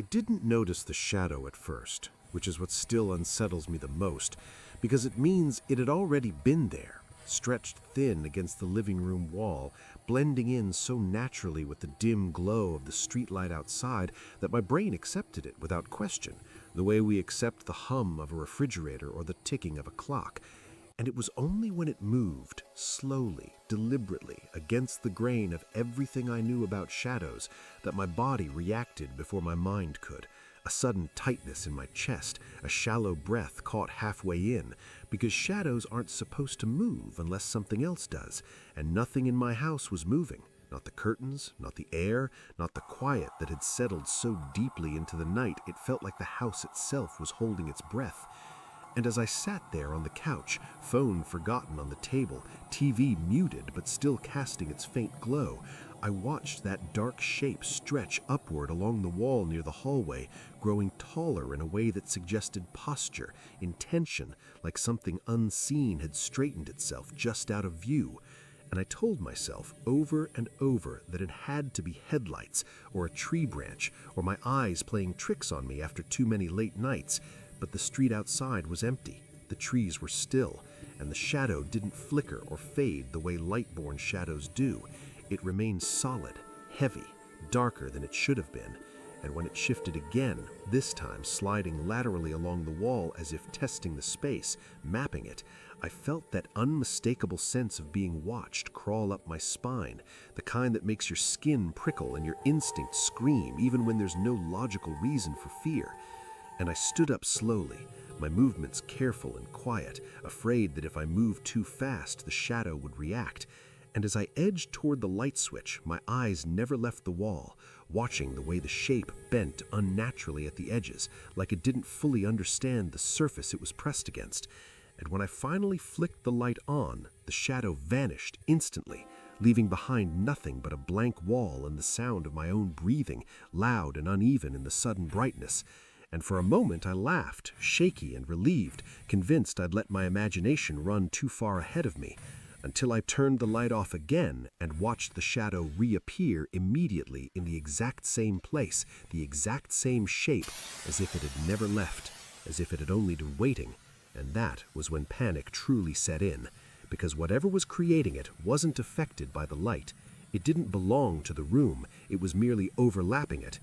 didn't notice the shadow at first, which is what still unsettles me the most, because it means it had already been there, stretched thin against the living room wall, blending in so naturally with the dim glow of the streetlight outside that my brain accepted it without question, the way we accept the hum of a refrigerator or the ticking of a clock. And it was only when it moved, slowly, deliberately, against the grain of everything I knew about shadows, that my body reacted before my mind could. A sudden tightness in my chest, a shallow breath caught halfway in, because shadows aren't supposed to move unless something else does, and nothing in my house was moving. Not the curtains, not the air, not the quiet that had settled so deeply into the night it felt like the house itself was holding its breath. And as I sat there on the couch, phone forgotten on the table, TV muted but still casting its faint glow, I watched that dark shape stretch upward along the wall near the hallway, growing taller in a way that suggested posture, intention, like something unseen had straightened itself just out of view. And I told myself over and over that it had to be headlights, or a tree branch, or my eyes playing tricks on me after too many late nights. But the street outside was empty, the trees were still, and the shadow didn't flicker or fade the way light-born shadows do. It remained solid, heavy, darker than it should have been, and when it shifted again, this time sliding laterally along the wall as if testing the space, mapping it, I felt that unmistakable sense of being watched crawl up my spine, the kind that makes your skin prickle and your instincts scream even when there's no logical reason for fear. And I stood up slowly, my movements careful and quiet, afraid that if I moved too fast, the shadow would react. And as I edged toward the light switch, my eyes never left the wall, watching the way the shape bent unnaturally at the edges, like it didn't fully understand the surface it was pressed against. And when I finally flicked the light on, the shadow vanished instantly, leaving behind nothing but a blank wall and the sound of my own breathing, loud and uneven in the sudden brightness. And for a moment I laughed, shaky and relieved, convinced I'd let my imagination run too far ahead of me, until I turned the light off again and watched the shadow reappear immediately in the exact same place, the exact same shape, as if it had never left, as if it had only been waiting. And that was when panic truly set in, because whatever was creating it wasn't affected by the light. It didn't belong to the room, it was merely overlapping it.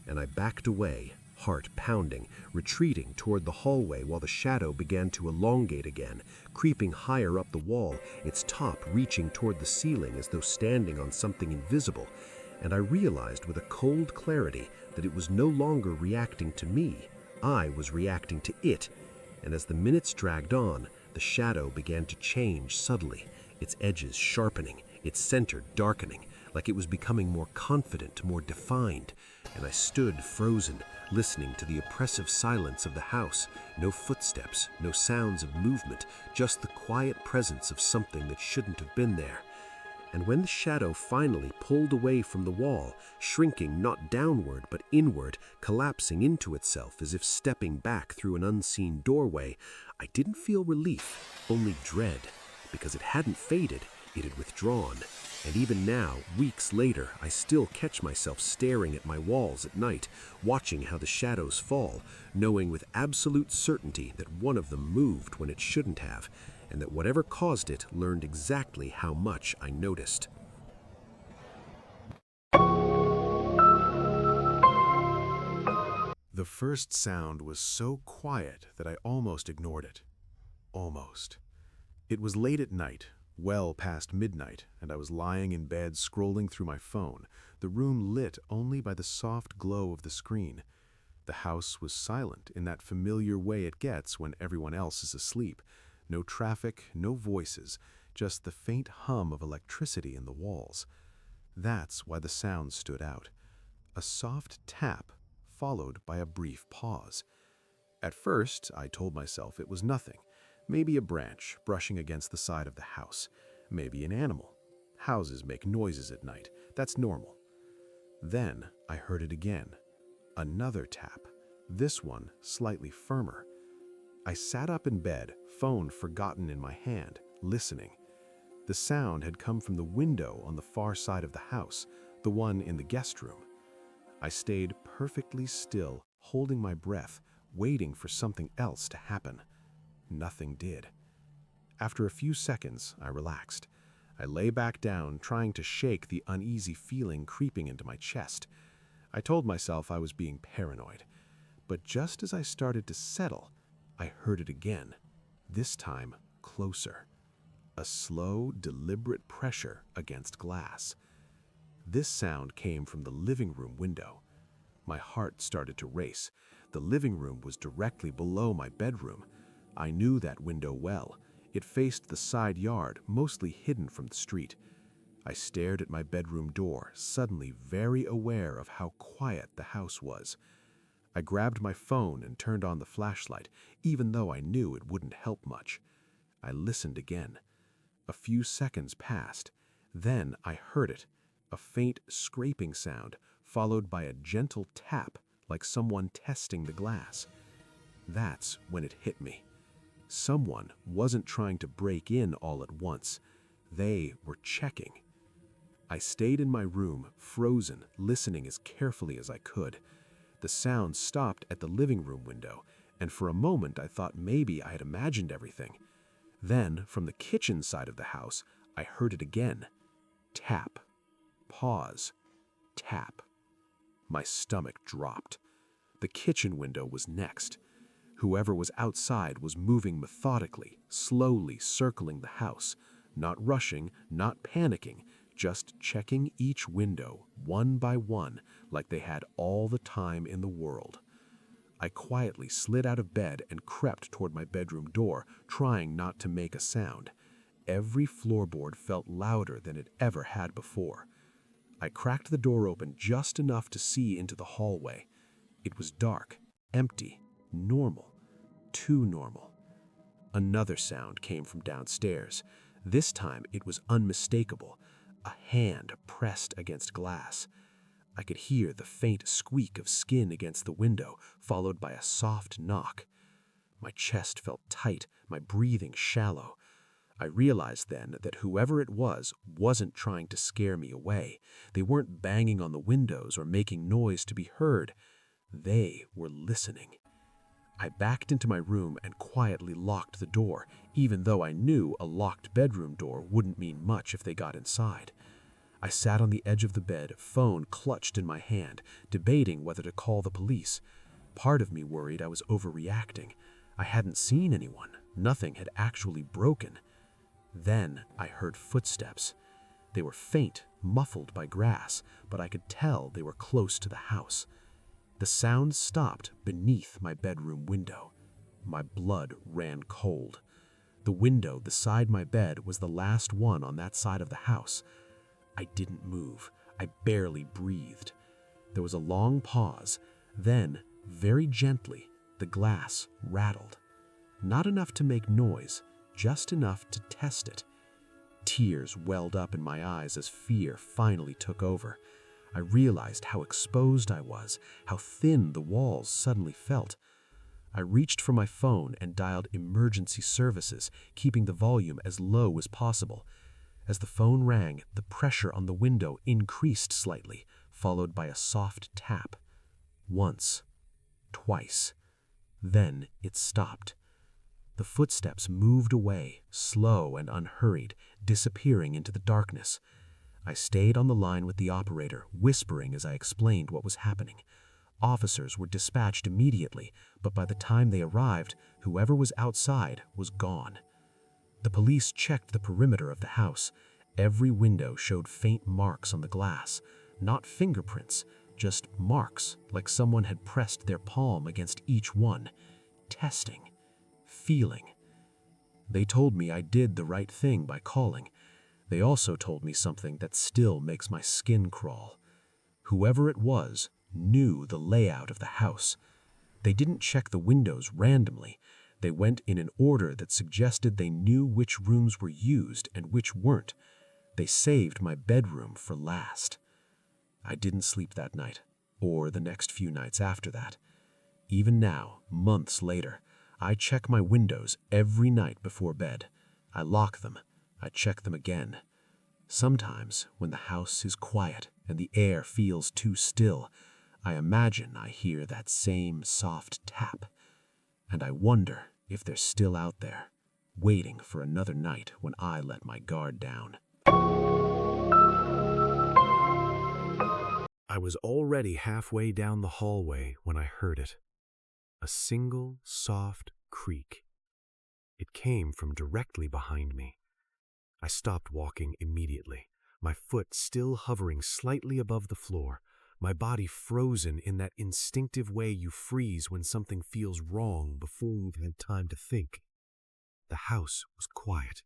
And I backed away, heart pounding, retreating toward the hallway while the shadow began to elongate again, creeping higher up the wall, its top reaching toward the ceiling as though standing on something invisible. And I realized with a cold clarity that it was no longer reacting to me. I was reacting to it. And as the minutes dragged on, the shadow began to change subtly, its edges sharpening, its center darkening, like it was becoming more confident, more defined. And I stood frozen, listening to the oppressive silence of the house. No footsteps, no sounds of movement, just the quiet presence of something that shouldn't have been there. And when the shadow finally pulled away from the wall, shrinking not downward but inward, collapsing into itself as if stepping back through an unseen doorway, I didn't feel relief, only dread, because it hadn't faded, it had withdrawn. And even now, weeks later, I still catch myself staring at my walls at night, watching how the shadows fall, knowing with absolute certainty that one of them moved when it shouldn't have, and that whatever caused it learned exactly how much I noticed. The first sound was so quiet that I almost ignored it. Almost. It was late at night, well past midnight, and I was lying in bed scrolling through my phone, the room lit only by the soft glow of the screen. The house was silent in that familiar way it gets when everyone else is asleep. No traffic, no voices, just the faint hum of electricity in the walls. That's why the sound stood out. A soft tap, followed by a brief pause. At first, I told myself it was nothing. Maybe a branch brushing against the side of the house. Maybe an animal. Houses make noises at night. That's normal. Then I heard it again. Another tap. This one slightly firmer. I sat up in bed, phone forgotten in my hand, listening. The sound had come from the window on the far side of the house, the one in the guest room. I stayed perfectly still, holding my breath, waiting for something else to happen. Nothing did. After a few seconds, I relaxed. I lay back down, trying to shake the uneasy feeling creeping into my chest. I told myself I was being paranoid. But just as I started to settle, I heard it again, this time closer. A slow, deliberate pressure against glass. This sound came from the living room window. My heart started to race. The living room was directly below my bedroom. I knew that window well. It faced the side yard, mostly hidden from the street. I stared at my bedroom door, suddenly very aware of how quiet the house was. I grabbed my phone and turned on the flashlight, even though I knew it wouldn't help much. I listened again. A few seconds passed. Then I heard it, a faint scraping sound, followed by a gentle tap, like someone testing the glass. That's when it hit me. Someone wasn't trying to break in all at once. They were checking. I stayed in my room, frozen, listening as carefully as I could. The sound stopped at the living room window, and for a moment I thought maybe I had imagined everything. Then, from the kitchen side of the house, I heard it again. Tap. Pause. Tap. My stomach dropped. The kitchen window was next. Whoever was outside was moving methodically, slowly circling the house, not rushing, not panicking, just checking each window, one by one, like they had all the time in the world. I quietly slid out of bed and crept toward my bedroom door, trying not to make a sound. Every floorboard felt louder than it ever had before. I cracked the door open just enough to see into the hallway. It was dark, empty, normal. Too normal. Another sound came from downstairs. This time it was unmistakable. A hand pressed against glass. I could hear the faint squeak of skin against the window, followed by a soft knock. My chest felt tight, my breathing shallow. I realized then that whoever it was wasn't trying to scare me away. They weren't banging on the windows or making noise to be heard. They were listening. I backed into my room and quietly locked the door, even though I knew a locked bedroom door wouldn't mean much if they got inside. I sat on the edge of the bed, phone clutched in my hand, debating whether to call the police. Part of me worried I was overreacting. I hadn't seen anyone. Nothing had actually broken. Then I heard footsteps. They were faint, muffled by grass, but I could tell they were close to the house. The sound stopped beneath my bedroom window. My blood ran cold. The window beside my bed was the last one on that side of the house. I didn't move. I barely breathed. There was a long pause. Then, very gently, the glass rattled. Not enough to make noise, just enough to test it. Tears welled up in my eyes as fear finally took over. I realized how exposed I was, how thin the walls suddenly felt. I reached for my phone and dialed emergency services, keeping the volume as low as possible. As the phone rang, the pressure on the window increased slightly, followed by a soft tap. Once. Twice. Then it stopped. The footsteps moved away, slow and unhurried, disappearing into the darkness. I stayed on the line with the operator, whispering as I explained what was happening. Officers were dispatched immediately, but by the time they arrived, whoever was outside was gone. The police checked the perimeter of the house. Every window showed faint marks on the glass. Not fingerprints, just marks, like someone had pressed their palm against each one. Testing. Feeling. They told me I did the right thing by calling. They also told me something that still makes my skin crawl. Whoever it was knew the layout of the house. They didn't check the windows randomly. They went in an order that suggested they knew which rooms were used and which weren't. They saved my bedroom for last. I didn't sleep that night, or the next few nights after that. Even now, months later, I check my windows every night before bed. I lock them. I check them again. Sometimes, when the house is quiet and the air feels too still, I imagine I hear that same soft tap, and I wonder if they're still out there, waiting for another night when I let my guard down. I was already halfway down the hallway when I heard it. A single, soft creak. It came from directly behind me. I stopped walking immediately, my foot still hovering slightly above the floor, my body frozen in that instinctive way you freeze when something feels wrong before you've had time to think. The house was quiet,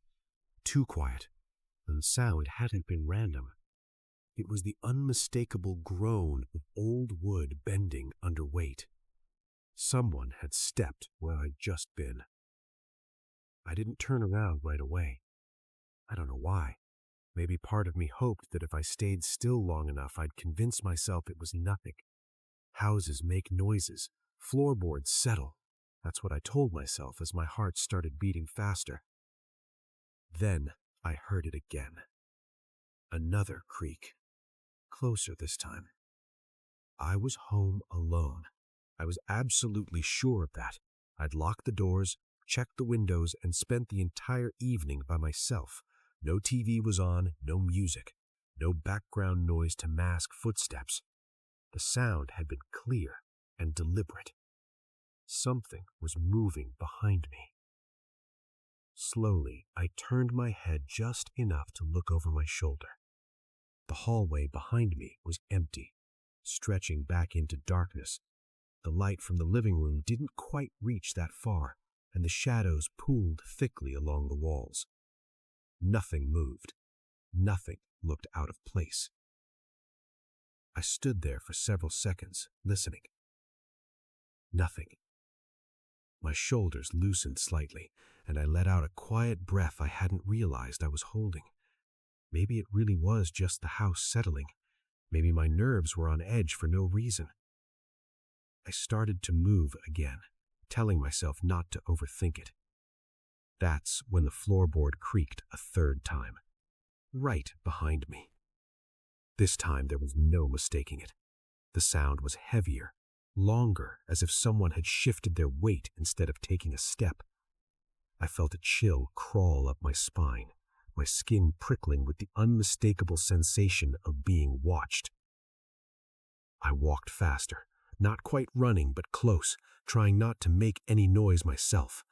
too quiet, and the sound hadn't been random. It was the unmistakable groan of old wood bending under weight. Someone had stepped where I'd just been. I didn't turn around right away. I don't know why. Maybe part of me hoped that if I stayed still long enough, I'd convince myself it was nothing. Houses make noises. Floorboards settle. That's what I told myself as my heart started beating faster. Then I heard it again. Another creak. Closer this time. I was home alone. I was absolutely sure of that. I'd locked the doors, checked the windows, and spent the entire evening by myself. No TV was on, no music, no background noise to mask footsteps. The sound had been clear and deliberate. Something was moving behind me. Slowly, I turned my head just enough to look over my shoulder. The hallway behind me was empty, stretching back into darkness. The light from the living room didn't quite reach that far, and the shadows pooled thickly along the walls. Nothing moved. Nothing looked out of place. I stood there for several seconds, listening. Nothing. My shoulders loosened slightly, and I let out a quiet breath I hadn't realized I was holding. Maybe it really was just the house settling. Maybe my nerves were on edge for no reason. I started to move again, telling myself not to overthink it. That's when the floorboard creaked a third time, right behind me. This time there was no mistaking it. The sound was heavier, longer, as if someone had shifted their weight instead of taking a step. I felt a chill crawl up my spine, my skin prickling with the unmistakable sensation of being watched. I walked faster, not quite running but close, trying not to make any noise myself.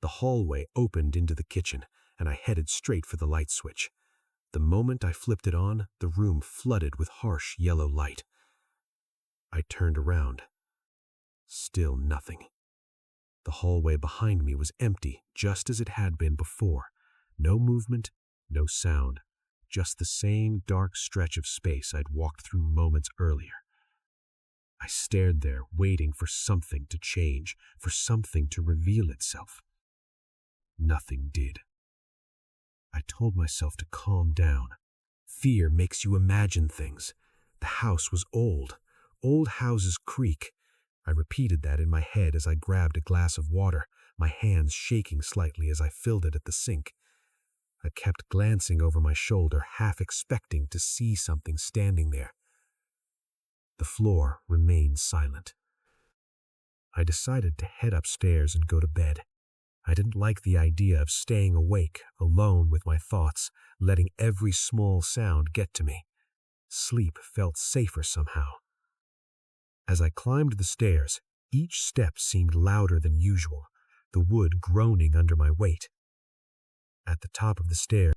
The hallway opened into the kitchen, and I headed straight for the light switch. The moment I flipped it on, the room flooded with harsh yellow light. I turned around. Still nothing. The hallway behind me was empty, just as it had been before. No movement, no sound, just the same dark stretch of space I'd walked through moments earlier. I stared there, waiting for something to change, for something to reveal itself. Nothing did. I told myself to calm down. Fear makes you imagine things. The house was old. Old houses creak. I repeated that in my head as I grabbed a glass of water, my hands shaking slightly as I filled it at the sink. I kept glancing over my shoulder, half expecting to see something standing there. The floor remained silent. I decided to head upstairs and go to bed. I didn't like the idea of staying awake, alone with my thoughts, letting every small sound get to me. Sleep felt safer somehow. As I climbed the stairs, each step seemed louder than usual, the wood groaning under my weight. At the top of the stairs,